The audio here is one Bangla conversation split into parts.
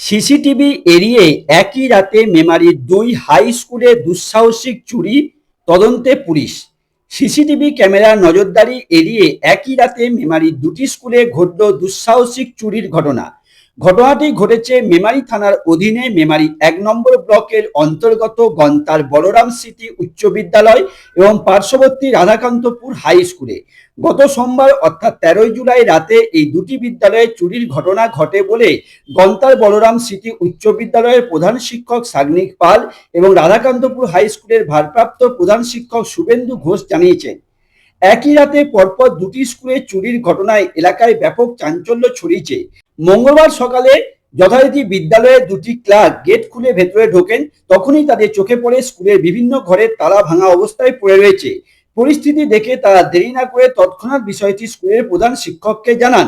সিসিটিভি এড়িয়ে একই রাতে মেমারির দুই হাই স্কুলে দুঃসাহসিক চুরি, তদন্তে পুলিশ। সিসিটিভি ক্যামেরার নজরদারি এড়িয়ে একই রাতে মেমারির দুটি স্কুলে ঘটল দুঃসাহসিক চুরির ঘটনা। ঘটনাটি ঘটেছে মেমারি থানার অধীনে মেমারি ১ নম্বর ব্লকের অন্তর্গত গন্তার বলরাম স্মৃতি উচ্চ বিদ্যালয় এবং পার্শ্ববর্তী রাধাকান্তপুর হাই স্কুলে। গত সোমবার অর্থাৎ ১৩ জুলাই রাতে এই দুটি বিদ্যালয়ে চুরির ঘটনা ঘটে বলে গন্তার বলরাম স্মৃতি উচ্চ বিদ্যালয়ের প্রধান শিক্ষক সাগ্নিক পাল এবং রাধাকান্তপুর হাই স্কুলের ভারপ্রাপ্ত প্রধান শিক্ষক শুভেন্দু ঘোষ জানিয়েছেন। একই রাতে পরপর দুটি স্কুলে চুরির ঘটনায় এলাকায় ব্যাপক চাঞ্চল্য ছড়িয়েছে। মঙ্গলবার সকালে যথারীতি বিদ্যালয়ের দুটি ক্লার্ক গেট খুলে ভেতরে ঢোকেন, তখনই তাদের চোখে পড়ে স্কুলের বিভিন্ন ঘরের তালা ভাঙা অবস্থায় পড়ে রয়েছে। পরিস্থিতি দেখে তারা দেরি না করে তৎক্ষণাৎ বিষয়টি স্কুলের প্রধান শিক্ষককে জানান।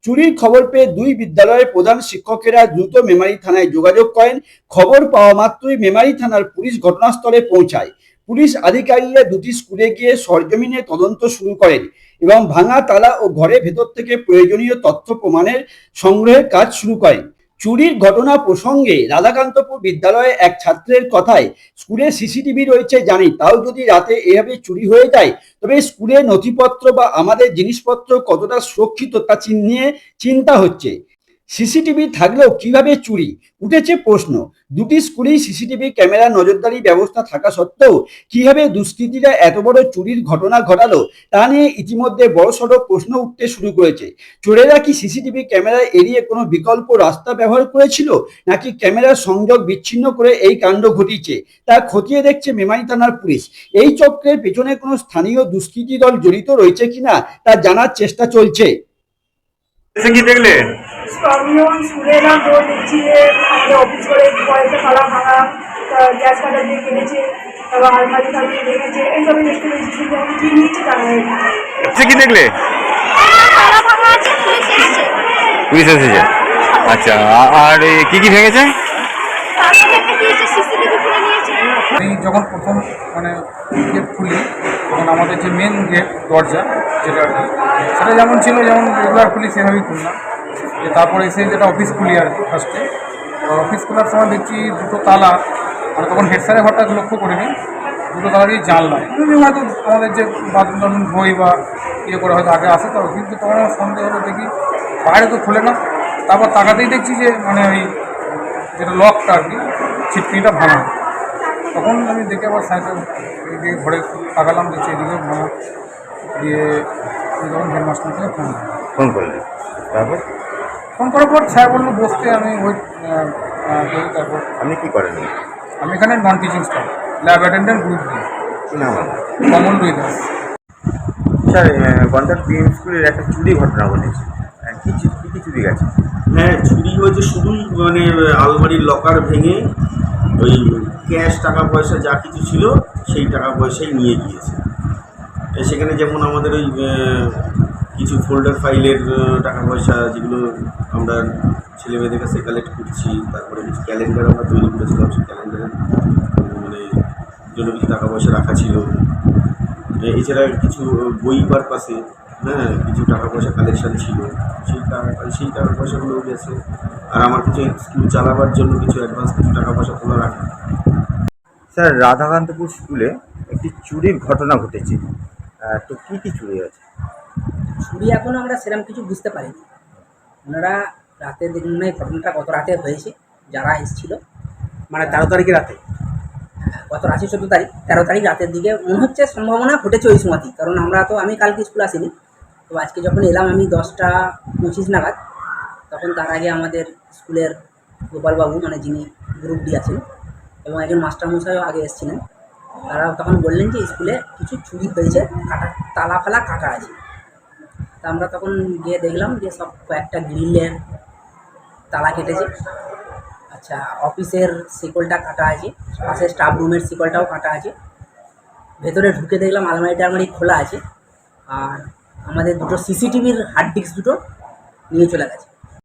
চুরির খবর পেয়ে দুই বিদ্যালয়ের প্রধান শিক্ষকেরা দ্রুত মেমারি থানায় যোগাযোগ করেন। খবর পাওয়া মাত্রই মেমারি থানার পুলিশ ঘটনাস্থলে পৌঁছায়। পুলিশ আধিকারিকরা দুটি স্কুলে গিয়ে সরজমিনে তদন্ত শুরু করেন এবং ভাঙা তালা ও ঘরের ভেতর থেকে প্রয়োজনীয় তথ্য প্রমাণের সংগ্রহের কাজ শুরু করেন। চুরির ঘটনা প্রসঙ্গে রাধাকান্তপুর বিদ্যালয়ে এক ছাত্রের কথায়, স্কুলে সিসিটিভি রয়েছে জানি, তাও যদি রাতে এভাবে চুরি হয়ে যায় তবে স্কুলের নথিপত্র বা আমাদের জিনিসপত্র কতটা সুরক্ষিত তা নিয়ে চিন্তা হচ্ছে। সিসিটিভি থাকলেও কিভাবে চুরি, উঠেছে প্রশ্ন। দুটি স্কুলেই সিসিটিভি ক্যামেরা নজরদারি ব্যবস্থা থাকা সত্ত্বেও কিভাবে দুষ্কৃতীরা এত বড় চুরির ঘটনা ঘটালো তা নিয়ে ইতিমধ্যে বড়সড় প্রশ্ন উঠতে শুরু করেছে। চোরেরা কি সিসিটিভি ক্যামেরা এড়িয়ে কোনো বিকল্প রাস্তা ব্যবহার করেছিল, নাকি ক্যামেরার সংযোগ বিচ্ছিন্ন করে এই কাণ্ড ঘটিয়েছে তা খতিয়ে দেখছে মেমারি থানার পুলিশ। এই চক্রের পেছনে কোনো স্থানীয় দুষ্কৃতী দল জড়িত রয়েছে কিনা তা জানার চেষ্টা চলছে। কি দেখলে? আমিও স্কুলে এলাম, তো দেখছি যে আমাদের অফিস করে কয়েকটা তালা ভাঙা, গ্যাস কাটা দিয়ে কেটেছে, তারপর আলমারি ফালমারি রেখেছে, এইসবই দেখতে পেয়েছি। যেমন কি নিয়েছে জানা যায় না। কি দেখলে? পুলিশ এসেছে। আচ্ছা, আর কি কি ভেঙেছে? আমি যখন প্রথম গেট খুলি তখন আমাদের যে মেন গেট দরজা যেটা সেটা যেমন ছিল, যেমন রেগুলার খুলি সেভাবেই খুললাম। তারপরে এসে যেটা অফিস খুলি আর কি ফার্স্টে, অফিস খোলার সময় দেখছি দুটো তালা, তখন হেড স্যারের ঘরটা লক্ষ্য করিনি, দুটো তালা দিয়ে জানলাম। হয়তো আমাদের যে বাথরুম বই বা ইয়ে করে হয়তো আগে আসে তো, কিন্তু তখন আমার সন্দেহ হলো, দেখি বাইরে তো খুলে না। তারপর তাকাতেই দেখছি যে ওই যেটা লকটা আর কি ছিটকিনিটা ভাঙা। তখন আমি দেখে আবার সাইকেল এদিকে ঘরে তাকালাম, দেখছি এদিকেও ভাঙা। দিয়ে তখন হেডমাস্টারকে ফোন করলে, তারপর ফোন করার পর স্যার বললো বসতে, আমি ওই তারপর আপনি কি করেন? আমি এখানে non teaching staff, lab attendant group D. কি নাম? কমল রুই দাস। স্যার, গন্তার পিএম স্কুলের একটা চুরি ঘটনা ঘটেছে, কি কি চুরি গেছে? হ্যাঁ, চুরি হয়েছে শুধুই আলমারির লকার ভেঙে ওই ক্যাশ টাকা পয়সা যা কিছু ছিল সেই টাকা পয়সাই নিয়ে গিয়েছে। সেখানে যেমন আমাদের ওই কিছু ফোল্ডার ফাইলের টাকা পয়সা যেগুলো আমরা ছেলেমেয়েদের কাছে কালেক্ট করছি, তারপরে কিছু ক্যালেন্ডার আমরা তৈরি করেছিলাম, সেই ক্যালেন্ডারের জন্য কিছু টাকা পয়সা রাখা ছিল। এছাড়া কিছু বই পারপাসে কিছু টাকা পয়সা কালেকশান ছিল, সেই টাকা পয়সাগুলো গেছে। আর আমার কিছু স্কুল চালাবার জন্য কিছু অ্যাডভান্স কিছু টাকা পয়সা তোলা রাখা। স্যার, রাধাকান্তপুর স্কুলে একটি চুরির ঘটনা ঘটেছে, তো কী কী চুরি আছে? চুরি এখনও আমরা সেরকম কিছু বুঝতে পারিনি। ওনারা রাতে দেখুন না, এই ঘটনাটা গত রাতে হয়েছে। যারা এসেছিল 13 তারিখে রাতে, গত রাতে 14 তারিখ, 13 তারিখ রাতের দিকে মনে হচ্ছে সম্ভাবনা ঘটেছে ওই সময়তেই। কারণ আমি কালকে স্কুল আসিনি, তো আজকে যখন এলাম আমি 10টা 25 নাগাদ, তখন তার আগে আমাদের স্কুলের গোপালবাবু যিনি গ্রুপ ডি আছেন এবং একজন মাস্টারমশাইও আগে এসেছিলেন, তারা তখন বললেন যে স্কুলে কিছু চুরি হয়েছে, তালা ফালা কাটা আছে। তা আমরা তখন গিয়ে দেখলাম যে সব কয়েকটা গ্রিলের তালা কেটেছে। আচ্ছা, অফিসের শিকলটা কাটা আছে, পাশে স্টাফ রুমের শিকলটাও কাটা আছে। ভেতরে ঢুকে দেখলাম আলমারি খোলা আছে, আর আমাদের দুটো সিসিটিভির হার্ড ডিস্ক দুটো নিয়ে চলে গেছে।